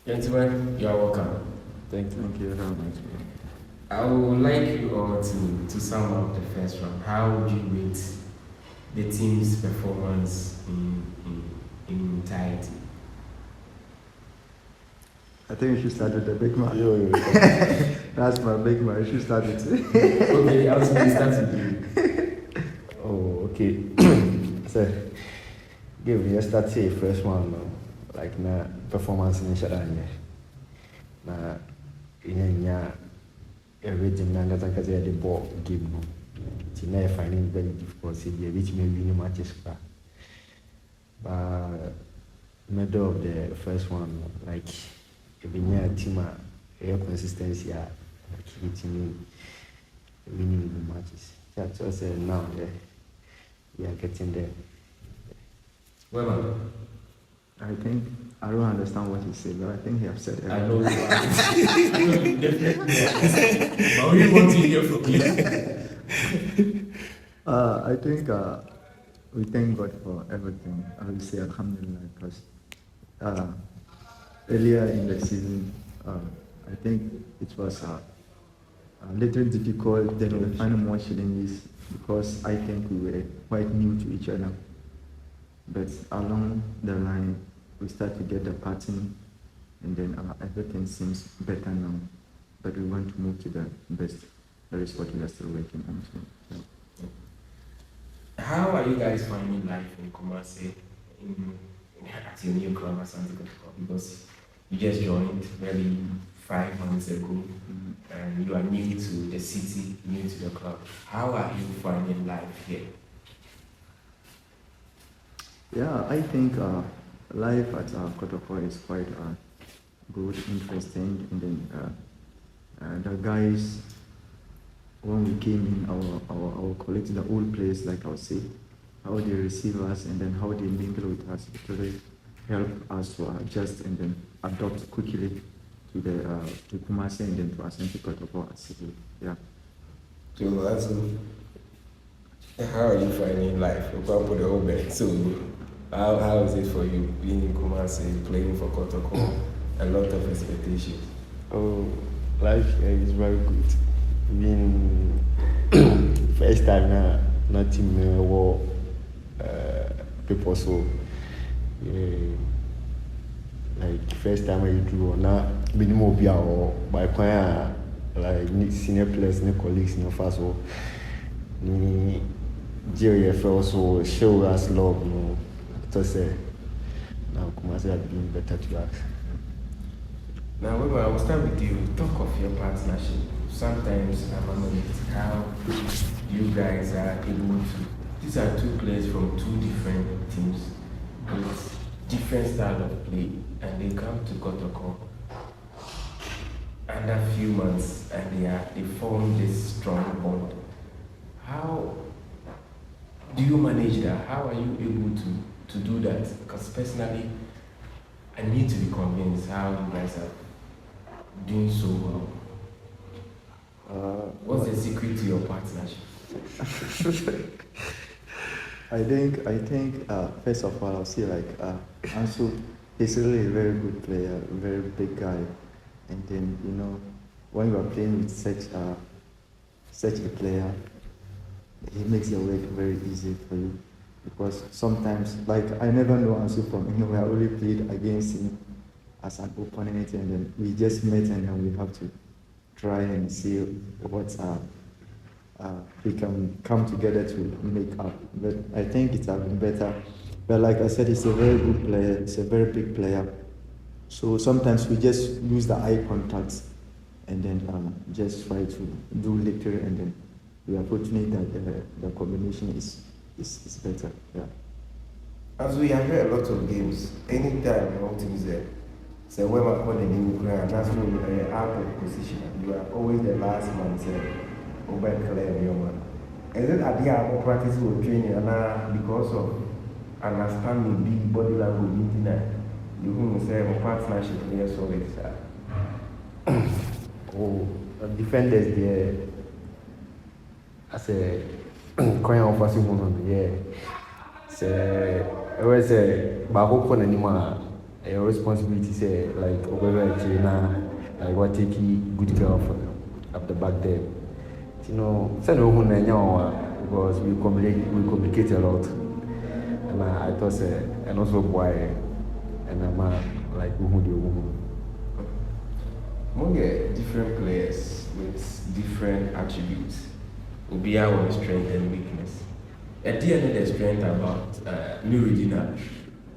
Gentlemen, you are welcome. Thank you very much. I would like you all to sum up the first round. How would you rate the team's performance in entirety? I think we should start with the big man. Yo. That's my big man. We should start with it. Okay, I was going to start with you. Oh, okay. So, give me start say first one, like na performance in Shadanya. Na in everything na kaza the ball game no. Tina finding very difficult see which may win matches. But middle of the first one, like if you team a consistency like winning the matches. That's what I said now. We are getting there. Well, I think I don't understand what he said, but I think he have said everything. I know you are. Definitely. But we want to hear from you. I think we thank God for everything. I will say Alhamdulillah because earlier in the season, I think it was a little difficult. Then we find more challenges because I think we were quite new to each other. But along the line, we start to get the pattern, and then everything seems better now. But we want to move to the best. That is what we are still working on. So, yeah. How are you guys finding life in Kumasi at your new club, Asante Kotoko? Because you just joined barely 5 months ago, and you are new to the city, new to the club. How are you finding life here? Yeah, I think life at Kotoko is quite good, interesting, and then the guys, when we came in, our colleagues, the old place, like I would say, how they receive us and then how they mingle with us, it really help us to adjust and then adopt quickly to the to Kumasi and then to Asante Kotoko SC. Yeah. So, Ansu, how are you finding life? So, how is it for you being in Kumasi, playing for Kotoko, a lot of expectations? Oh, life is very good. Being first time na team war people so like first time I do na minimum be or by choir like senior players, new colleagues, new fast so ni JFL also show us love no to say now Kumasi has been better to us. Now, I will start with you. Talk of your partnership. Sometimes I'm amazed how you guys are able to. These are two players from two different teams with different style of play, and they come to Kotoko under a few months, and they form this strong bond. How do you manage that? How are you able to do that? Because personally, I need to be convinced how you guys are doing so well. What's the secret to your partnership? I think first of all I'll say like Ansu is really a very good player, a very big guy, and then when you are playing with such a player, he makes the work very easy for you because sometimes like I never know Ansu from anywhere. I only played against him as an opponent, and then we just met, and then we have to try and see what we can come together to make up. But I think it has been better. But like I said, it's a very good player. It's a very big player. So sometimes we just lose the eye contact, and then just try to do little, and then we are fortunate that the combination is better. Yeah. As we have heard a lot of games, anytime your team is there. So when I call the new player, that's when you are out of position. You are always the last man over clear your man. Is it at the hour practice or training and because of understanding big body language meeting that you will say a partnership there so it's Oh, defenders there as a coin of us yeah. So I was a Baho Konanima your responsibility say like over actually now like what taking good care of the back there. Send no one because we communicate a lot. And I thought say and also boy and I'm like who do you Among different players with different attributes. Obi our strength and weakness. At the end of the strength about Nurudeen,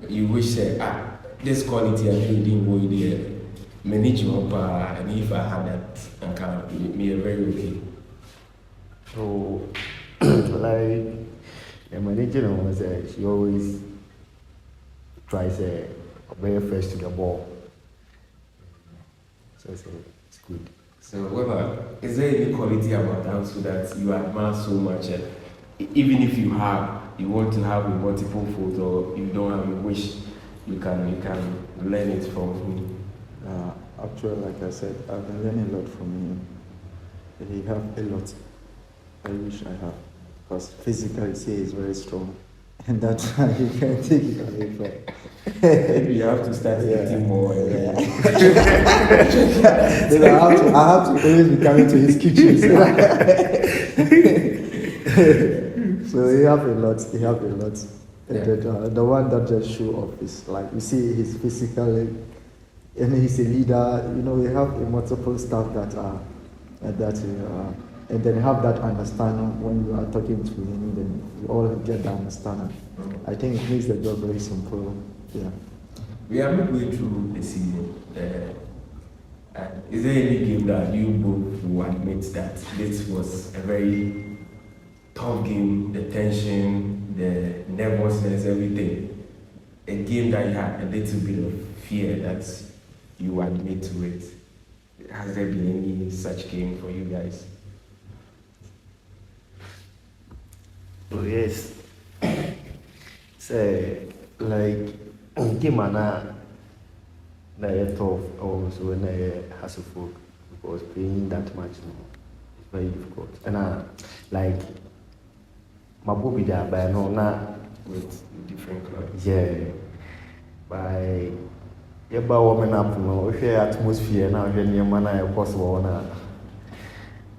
you wish say this quality and Nurudeen will there manage you up and if I had that and can be very okay. So like the manager was she always tries very first to the ball. So it's good. So, Weber, is there any quality about Ansu that you admire so much? Even if you want to have a multiple fold, or you don't have a wish, you can learn it from him. Actually, like I said, I've been learning a lot from him. He have a lot. I wish I have, because physically, he is very strong, and that's why you can't take it away from. Maybe you have to start eating more. Yeah. Then I have to always be coming to his kitchen. So he have a lot. And then, the one that just show off is like you see he's physically, and he's a leader. We have a multiple staff that are and then you have that understanding when you are talking to him. Then you all get that understanding. I think it makes the job very simple. Yeah. We are midway through the season. Is there any game that you both will admit that this was a very tough game, the tension, the nervousness, everything? A game that you had a little bit of fear that you admit to it. Has there been any such game for you guys? Oh yes. Say like game na tough also when hassle because playing that much is very difficult. And like my bobby there by no With different clubs. yeah by woman up no share atmosphere now when your man possible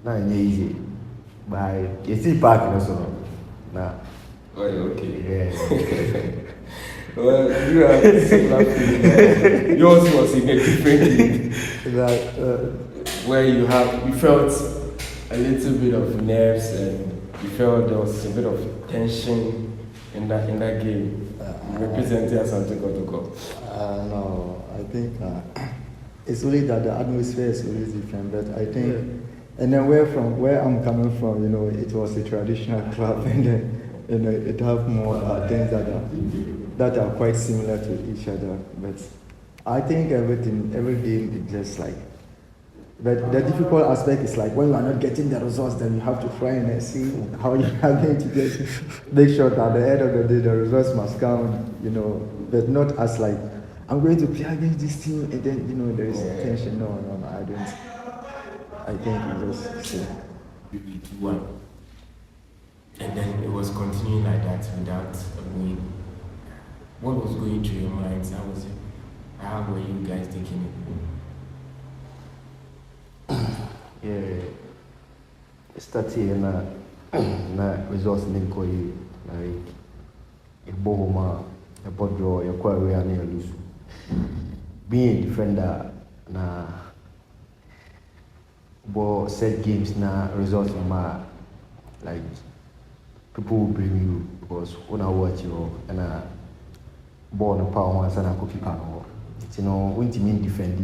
na easy by you see park no so na Okay. yeah. Well, you have similar feeling. Yours was in a different league. Where you felt a little bit of nerves and you felt there was a bit of tension in that game. Representing Asante Kotoko. No, I think it's really that the atmosphere is always different, but I think, and then where I'm coming from, it was a traditional club, and then it have more things that are quite similar to each other. But I think every game is just like. But the difficult aspect is like when you are not getting the results, then you have to try and see how you are going to just make sure that at the end of the day the results must come, but not as like I'm going to play against this team and then there is tension. No, I don't. I think it just 2-1. And then it was continuing like that without a win. What was going through your minds? How were you guys taking it? Yeah, starting na results didn't go like a bohoma, a podro, a quarry and a lose. Being a defender na set games na results like people will blame you because when I watch you and ball no power once and I cookie pan or when you mean defend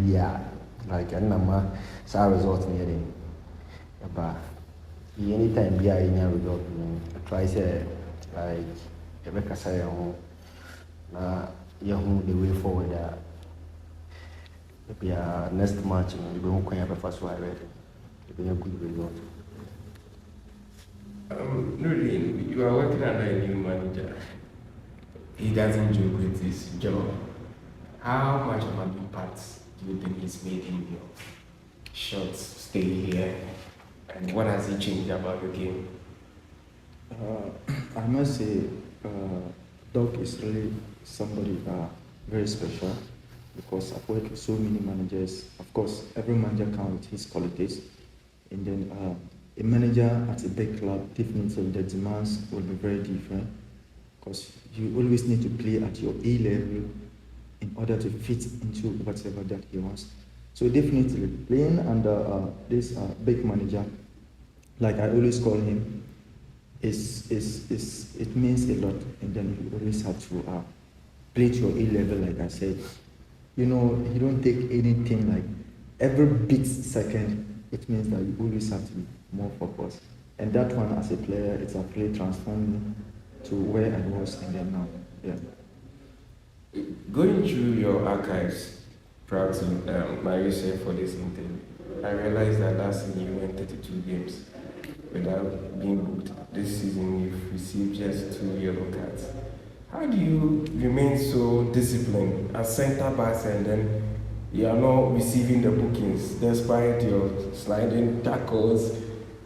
like I know sa result near them. But anytime we are in a result, I try say like Rebecca say na the way forward maybe next match we go have a first one ready. It'll be a good result. Nurudeen, you are working under a new manager. He doesn't joke with his job. How much of an impact do you think he's made in your short stay here? And what has he changed about your game? I must say, Doc is really somebody very special. because I've worked with so many managers. Of course, every manager comes with his qualities, and then a manager at a big club, definitely the demands will be very different, because you always need to play at your A level in order to fit into whatever that he wants. So definitely playing under this big manager, like I always call him, it means a lot, and then you always have to play to your A level, like I said. You don't take anything like every bit second. It means that you always have to be more focused, and that one as a player, it's actually transformed me to where I was and then now. Yeah. Going through your archives, proud to my research for this interview, I realized that last season you went 32 games without being booked. This season you've received just 2 yellow cards. How do you remain so disciplined as centre backs and then you are not receiving the bookings despite your sliding tackles,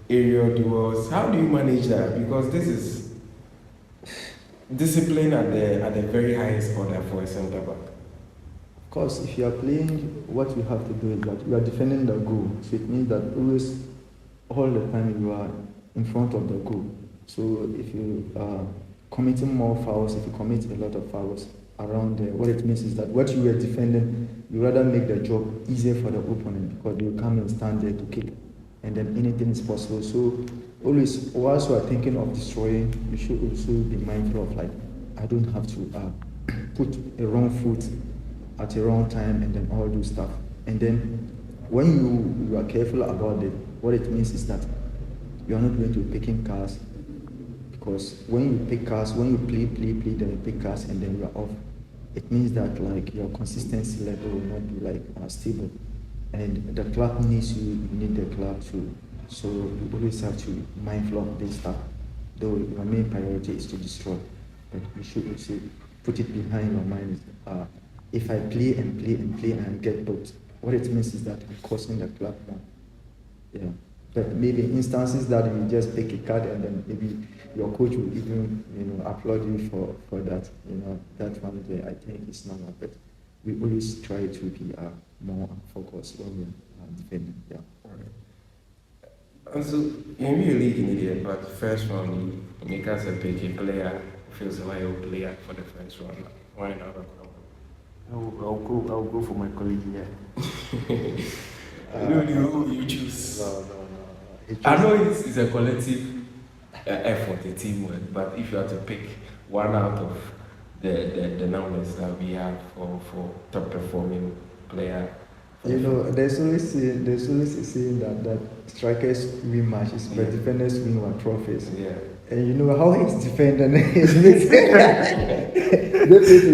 aerial duels? How do you manage that? Because this is discipline at the very highest order for a centre back. Of course, if you are playing, what you have to do is that you are defending the goal. So it means that always, all the time, you are in front of the goal. So if you are committing more fouls, if you commit a lot of fouls around there, what it means is that what you were defending, you rather make the job easier for the opponent, because you come and stand there to kick, and then anything is possible. So always, whilst you are thinking of destroying, you should also be mindful of, like, I don't have to put a wrong foot at a wrong time and then all do stuff. And then when you are careful about it, what it means is that you are not going to be picking cars, because when you pick cars, when you play, then you pick cars and then you are off, it means that like your consistency level will not be like stable. And the club needs you, you need the club too. So you always have to be mindful of this stuff. Though your main priority is to destroy, but you should also put it behind your mind. If I play and get booked, what it means is that I'm costing the club more. Yeah. But maybe instances that you just pick a card and then maybe your coach will even applaud you for that. That one there, I think is normal. But we always try to be more focused when we are defending. Yeah. Ansu, in your league in India, but first one, you make us a pick a player feels like a player for the first one. Why not? I'll go for my colleague here. Who you choose? No. I know it's a collective effort, a teamwork, but if you have to pick one out of the numbers that we have for top performing player. There's always a saying that strikers win matches, but defenders win one trophies. Yeah. And how he's defending is definitely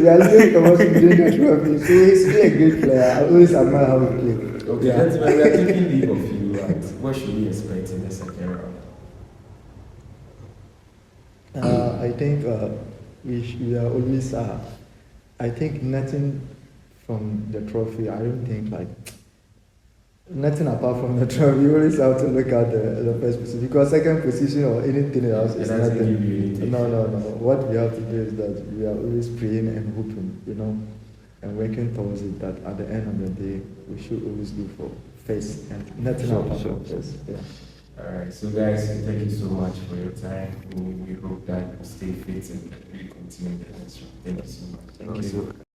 we are looking towards winning the trophy. So he's really a great player. I always admire how he plays. Okay, that's why we are taking leave of you. And what should we expect in the second round? I think we are always. I think nothing from the trophy. I don't think nothing apart from the trophy. You always have to look at the first position, because second position or anything else is nothing. No. What we have to do is that we are always praying and hoping, and working towards it. That at the end of the day, we should always go for first and nothing apart from first. Yeah. Alright, so guys, thank you so much for your time. We hope that you stay fit and that we continue the next round. Thank you so much. Thank you.